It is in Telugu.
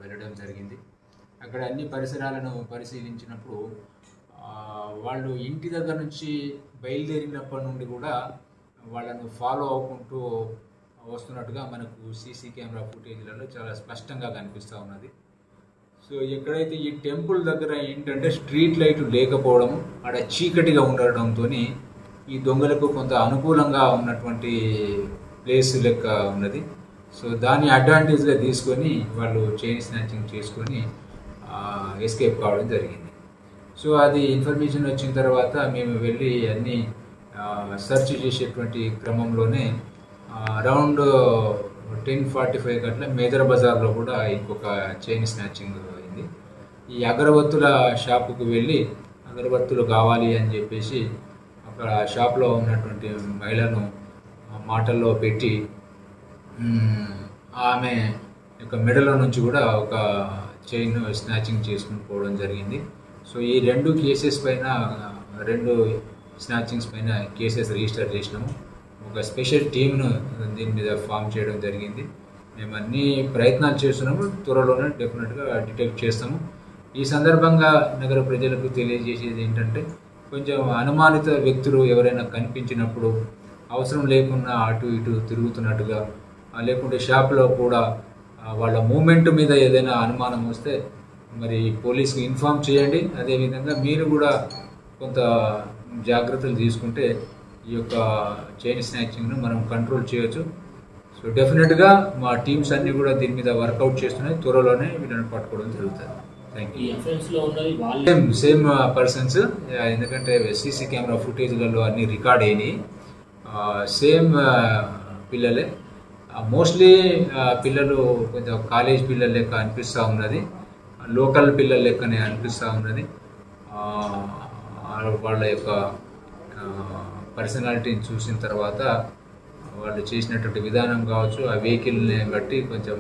వెళ్ళడం జరిగింది. అక్కడ అన్ని పరిసరాలను పరిశీలించినప్పుడు వాళ్ళు ఇంటి దగ్గర నుంచి బయలుదేరినప్పటి నుండి కూడా వాళ్ళను ఫాలో అవ్వుకుంటూ వస్తున్నట్టుగా మనకు సీసీ కెమెరా ఫుటేజ్లలో చాలా స్పష్టంగా కనిపిస్తూ ఉన్నది. సో ఎక్కడైతే ఈ టెంపుల్ దగ్గర ఏంటంటే స్ట్రీట్ లైట్ లేకపోవడం, అక్కడ చీకటిగా ఉండడంతో ఈ దొంగలకు కొంత అనుకూలంగా ఉన్నటువంటి ప్లేస్ లెక్క ఉన్నది. సో దాన్ని అడ్వాంటేజ్గా తీసుకొని వాళ్ళు చైన్ స్నాచింగ్ చేసుకొని ఎస్కేప్ కావడం జరిగింది. సో అది ఇన్ఫర్మేషన్ వచ్చిన తర్వాత మేము వెళ్ళి అన్నీ సెర్చ్ చేసేటువంటి క్రమంలోనే అరౌండ్ 10:45 గంటల మేజర్ బజార్లో కూడా ఇంకొక చైన్ స్నాచింగ్ అయింది. ఈ అగరబత్తుల షాపుకు వెళ్ళి అగరబత్తులు కావాలి అని చెప్పేసి అక్కడ షాప్లో ఉన్నటువంటి మహిళను మాటల్లో పెట్టి ఆమె యొక్క మెడలో నుంచి కూడా ఒక చైన్ స్నాచింగ్ చేసుకుని పోవడం జరిగింది. సో ఈ 2 కేసెస్ పైన 2 స్నాచింగ్స్ పైన కేసెస్ రిజిస్టర్ చేసినాము. ఒక స్పెషల్ టీమ్ను దీని మీద ఫామ్ చేయడం జరిగింది. మేము అన్ని ప్రయత్నాలు చేస్తున్నాము, త్వరలోనే డెఫినెట్గా డిటెక్ట్ చేస్తాము. ఈ సందర్భంగా నగర ప్రజలకు తెలియజేసేది ఏంటంటే, కొంచెం అనుమానిత వ్యక్తులు ఎవరైనా కనిపించినప్పుడు అవసరం లేకుండా అటు ఇటు తిరుగుతున్నట్టుగా, లేకుంటే షాప్లో కూడా వాళ్ళ మూమెంట్ మీద ఏదైనా అనుమానం వస్తే మరి పోలీస్కి ఇన్ఫామ్ చేయండి. అదేవిధంగా మీరు కూడా కొంత జాగ్రత్తలు తీసుకుంటే ఈ యొక్క చైన్ స్నాచింగ్ను మనం కంట్రోల్ చేయొచ్చు. సో డెఫినెట్గా మా టీమ్స్ అన్నీ కూడా దీని మీద వర్కౌట్ చేస్తున్నాయి. త్వరలోనే వీళ్ళని పట్టుకోవడం జరుగుతుంది. Thank you. సేమ్ పర్సన్స్, ఎందుకంటే సీసీ కెమెరా ఫుటేజ్లలో అన్నీ రికార్డ్ అయినాయి. సేమ్ పిల్లలే. మోస్ట్లీ పిల్లలు కొంచెం కాలేజ్ పిల్లల లెక్క అనిపిస్తూ ఉన్నది, లోకల్ పిల్లల లెక్కనే అనిపిస్తూ ఉన్నది. వాళ్ళ యొక్క పర్సనాలిటీని చూసిన తర్వాత వాళ్ళు చేసినటువంటి విధానం కావచ్చు, ఆ వెహికల్ని బట్టి కొంచెం